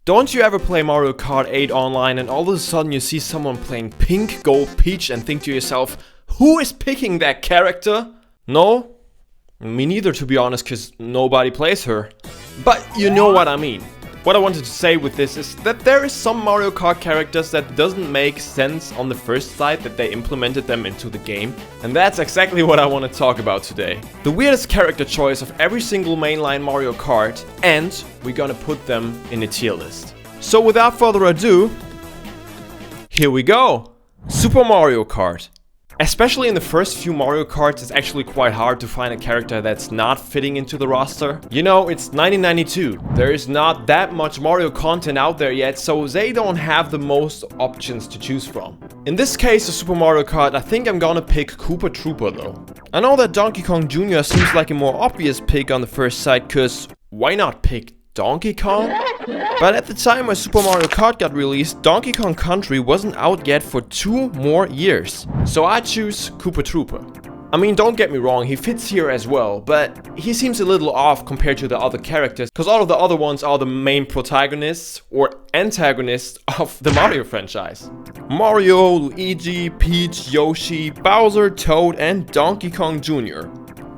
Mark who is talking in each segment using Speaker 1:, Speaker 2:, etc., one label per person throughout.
Speaker 1: Don't you ever play Mario Kart 8 online and all of a sudden you see someone playing Pink, Gold, Peach and think to yourself, who is picking that character? No? Me neither, to be honest, cause nobody plays her. But you know what I mean. What I wanted to say with this is that there is some Mario Kart characters that doesn't make sense on the first sight that they implemented them into the game. And that's exactly what I want to talk about today. The weirdest character choice of every single mainline Mario Kart, and we're gonna put them in a tier list. So without further ado, here we go! Super Mario Kart. Especially in the first few Mario Karts, it's actually quite hard to find a character that's not fitting into the roster. You know, it's 1992. There is not that much Mario content out there yet, so they don't have the most options to choose from. In this case of Super Mario Kart, I think I'm gonna pick Koopa Troopa though. I know that Donkey Kong Jr. seems like a more obvious pick on the first sight, cause why not pick Donkey Kong? But at the time when Super Mario Kart got released, Donkey Kong Country wasn't out yet for 2 more years. So I choose Koopa Troopa. I mean, don't get me wrong, he fits here as well, but he seems a little off compared to the other characters, because all of the other ones are the main protagonists or antagonists of the Mario franchise. Mario, Luigi, Peach, Yoshi, Bowser, Toad, and Donkey Kong Jr.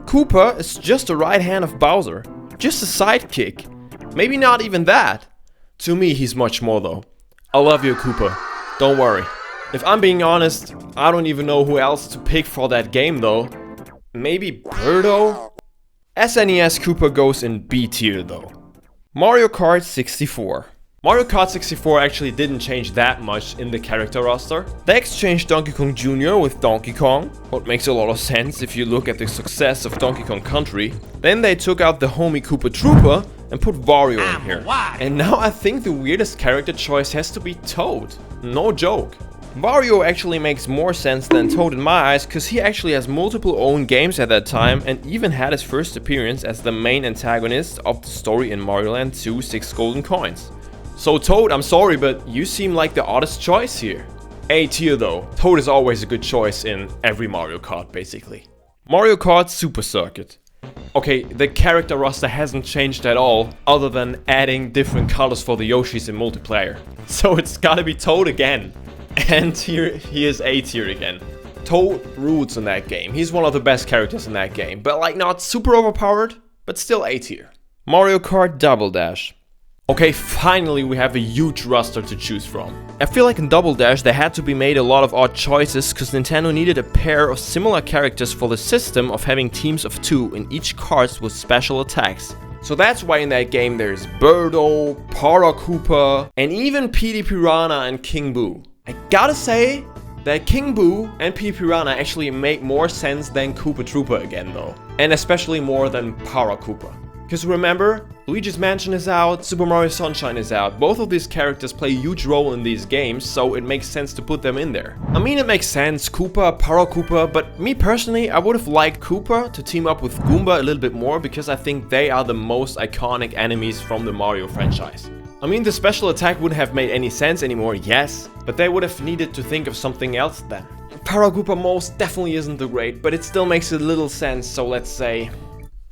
Speaker 1: Koopa is just the right hand of Bowser, just a sidekick. Maybe not even that. To me, he's much more though. I love you, Koopa. Don't worry. If I'm being honest, I don't even know who else to pick for that game though. Maybe Birdo? SNES Koopa goes in B tier though. Mario Kart 64. Mario Kart 64 actually didn't change that much in the character roster. They exchanged Donkey Kong Jr. with Donkey Kong, what makes a lot of sense if you look at the success of Donkey Kong Country. Then they took out the homie Koopa Troopa and put Wario in here. And now I think the weirdest character choice has to be Toad. No joke. Wario actually makes more sense than Toad in my eyes, cause he actually has multiple own games at that time and even had his first appearance as the main antagonist of the story in Mario Land 2 6 Golden Coins. So Toad, I'm sorry, but you seem like the oddest choice here. A tier though, Toad is always a good choice in every Mario Kart basically. Mario Kart Super Circuit. Okay, the character roster hasn't changed at all, other than adding different colors for the Yoshis in multiplayer. So it's gotta be Toad again. And here he is A tier again. Toad rules in that game, he's one of the best characters in that game, but like not super overpowered, but still A tier. Mario Kart Double Dash. Okay, finally we have a huge roster to choose from. I feel like in Double Dash there had to be made a lot of odd choices cause Nintendo needed a pair of similar characters for the system of having teams of 2 in each cart with special attacks. So that's why in that game there's Birdo, Koopa, and even Petey Piranha and King Boo. I gotta say that King Boo and Petey Piranha actually make more sense than Koopa Troopa again though. And especially more than Koopa. Because remember, Luigi's Mansion is out, Super Mario Sunshine is out. Both of these characters play a huge role in these games, so it makes sense to put them in there. I mean, it makes sense, Koopa, Koopa, but me personally, I would have liked Koopa to team up with Goomba a little bit more because I think they are the most iconic enemies from the Mario franchise. I mean, the special attack wouldn't have made any sense anymore, yes, but they would have needed to think of something else then. Koopa most definitely isn't the great, but it still makes a little sense, so let's say...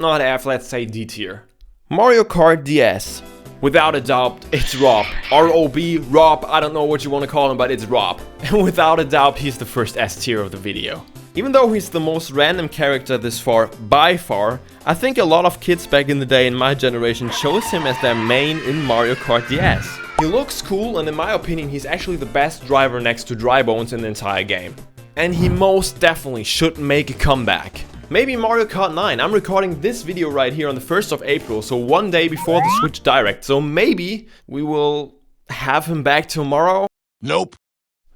Speaker 1: not F, let's say D tier. Mario Kart DS. Without a doubt, it's Rob. R-O-B, Rob, I don't know what you want to call him, but it's Rob. And without a doubt, he's the first S tier of the video. Even though he's the most random character this far, by far, I think a lot of kids back in the day in my generation chose him as their main in Mario Kart DS. He looks cool, and in my opinion, he's actually the best driver next to Dry Bones in the entire game. And he most definitely should make a comeback. Maybe Mario Kart 9. I'm recording this video right here on the 1st of April, so one day before the Switch Direct. So maybe we will have him back tomorrow?
Speaker 2: Nope.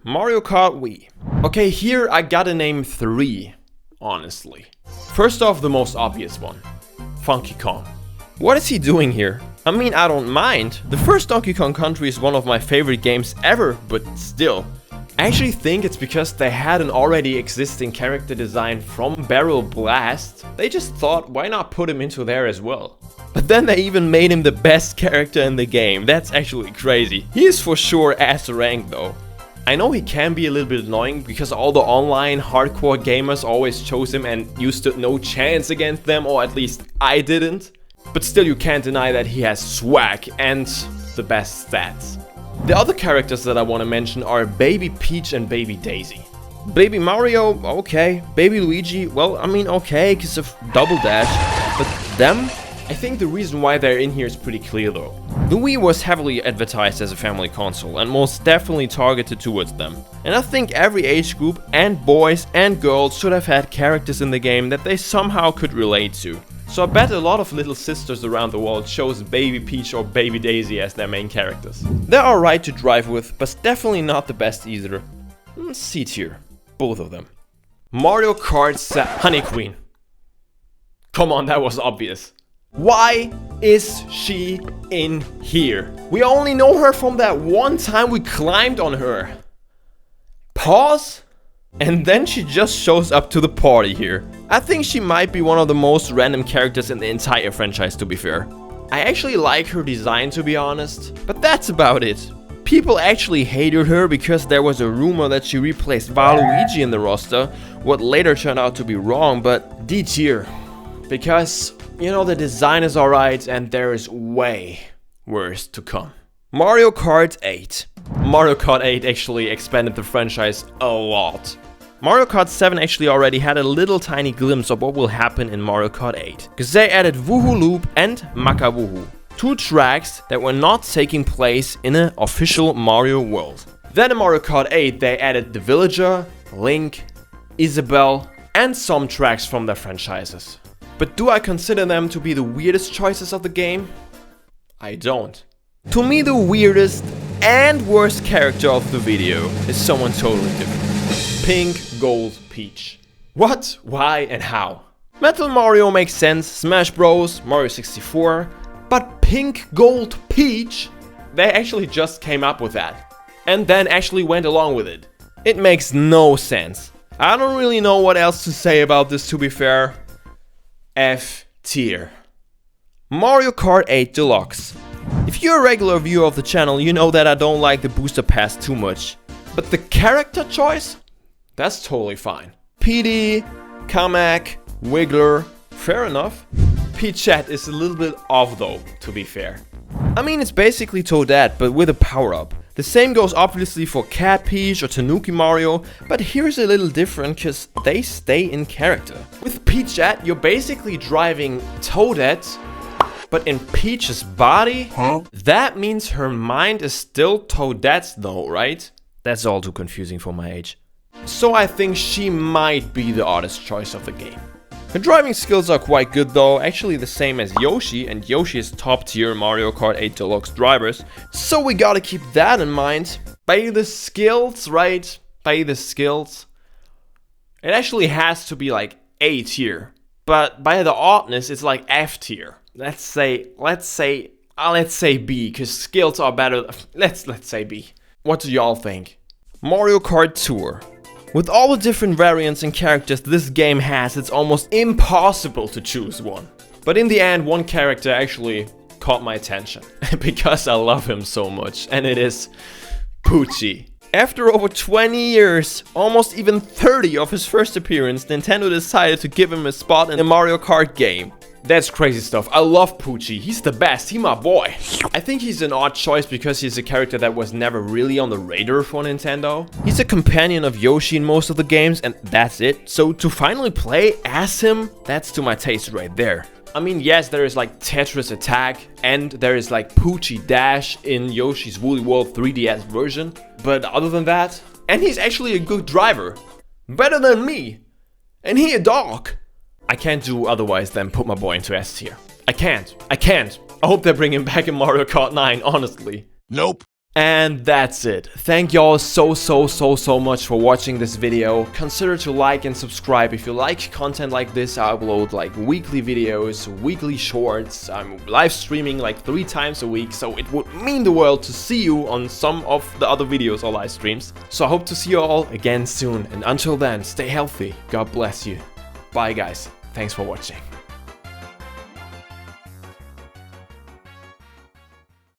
Speaker 1: Mario Kart Wii. Okay, here I gotta name 3, honestly. First off, the most obvious one. Funky Kong. What is he doing here? I mean, I don't mind. The first Donkey Kong Country is one of my favorite games ever, but still. I actually think it's because they had an already existing character design from Barrel Blast. They just thought, why not put him into there as well? But then they even made him the best character in the game. That's actually crazy. He is for sure S rank though. I know he can be a little bit annoying because all the online hardcore gamers always chose him and you stood no chance against them, or at least I didn't. But still, you can't deny that he has swag, and the best stats. The other characters that I want to mention are Baby Peach and Baby Daisy. Baby Mario, okay. Baby Luigi, well, I mean, okay, because of Double Dash. But them, I think the reason why they're in here is pretty clear though. The Wii was heavily advertised as a family console and most definitely targeted towards them. And I think every age group and boys and girls should have had characters in the game that they somehow could relate to. So I bet a lot of little sisters around the world chose Baby Peach or Baby Daisy as their main characters. They're alright to drive with, but definitely not the best either. C tier, both of them. Mario Kart Honey Queen. Come on, that was obvious. Why is she in here? We only know her from that one time we climbed on her. Pause? And then she just shows up to the party here. I think she might be one of the most random characters in the entire franchise, to be fair. I actually like her design, to be honest, but that's about it. People actually hated her because there was a rumor that she replaced Waluigi in the roster, what later turned out to be wrong, but D tier. Because, you know, the design is alright and there is way worse to come. Mario Kart 8. Mario Kart 8 actually expanded the franchise a lot. Mario Kart 7 actually already had a little tiny glimpse of what will happen in Mario Kart 8. Because they added Woohoo Loop and Maka Woohoo. 2 tracks that were not taking place in an official Mario world. Then in Mario Kart 8 they added the Villager, Link, Isabelle and some tracks from their franchises. But do I consider them to be the weirdest choices of the game? I don't. To me the weirdest and worst character of the video is someone totally different. Pink Gold Peach. What, why and how? Metal Mario makes sense, Smash Bros, Mario 64, but Pink Gold Peach? They actually just came up with that. And then actually went along with it. It makes no sense. I don't really know what else to say about this, to be fair. F tier. Mario Kart 8 Deluxe. If you're a regular viewer of the channel, you know that I don't like the booster pass too much. But the character choice? That's totally fine. PD, Kamek, Wiggler, fair enough. Peachette is a little bit off though, to be fair. I mean, it's basically Toadette, but with a power-up. The same goes obviously for Cat Peach or Tanuki Mario, but here's a little different cause they stay in character. With Peachette, you're basically driving Toadette, but in Peach's body? Huh? That means her mind is still Toadette's though, right? That's all too confusing for my age. So I think she might be the oddest choice of the game. Her driving skills are quite good though, actually the same as Yoshi, and Yoshi is top tier Mario Kart 8 Deluxe drivers, so we gotta keep that in mind. By the skills, right? By the skills. It actually has to be like A tier, but by the oddness it's like F tier. Let's say B, cause skills are better. Let's say B. What do y'all think? Mario Kart Tour. With all the different variants and characters this game has, it's almost impossible to choose one. But in the end, one character actually caught my attention. Because I love him so much. And it is Poochie. After over 20 years, almost even 30 of his first appearance, Nintendo decided to give him a spot in a Mario Kart game. That's crazy stuff. I love Poochie. He's the best. He's my boy. I think he's an odd choice because he's a character that was never really on the radar for Nintendo. He's a companion of Yoshi in most of the games and that's it. So to finally play as him, that's to my taste right there. I mean, yes, there is like Tetris Attack and there is like Poochie Dash in Yoshi's Woolly World 3DS version. But other than that, and he's actually a good driver. Better than me. And he a dog. I can't do otherwise than put my boy into S tier. I can't. I hope they bring him back in Mario Kart 9, honestly.
Speaker 2: Nope.
Speaker 1: And that's it. Thank y'all so much for watching this video. Consider to like and subscribe if you like content like this. I upload like weekly videos, weekly shorts. I'm live streaming like 3 times a week, so it would mean the world to see you on some of the other videos or live streams. So I hope to see you all again soon. And until then, stay healthy. God bless you. Bye guys. Thanks for watching.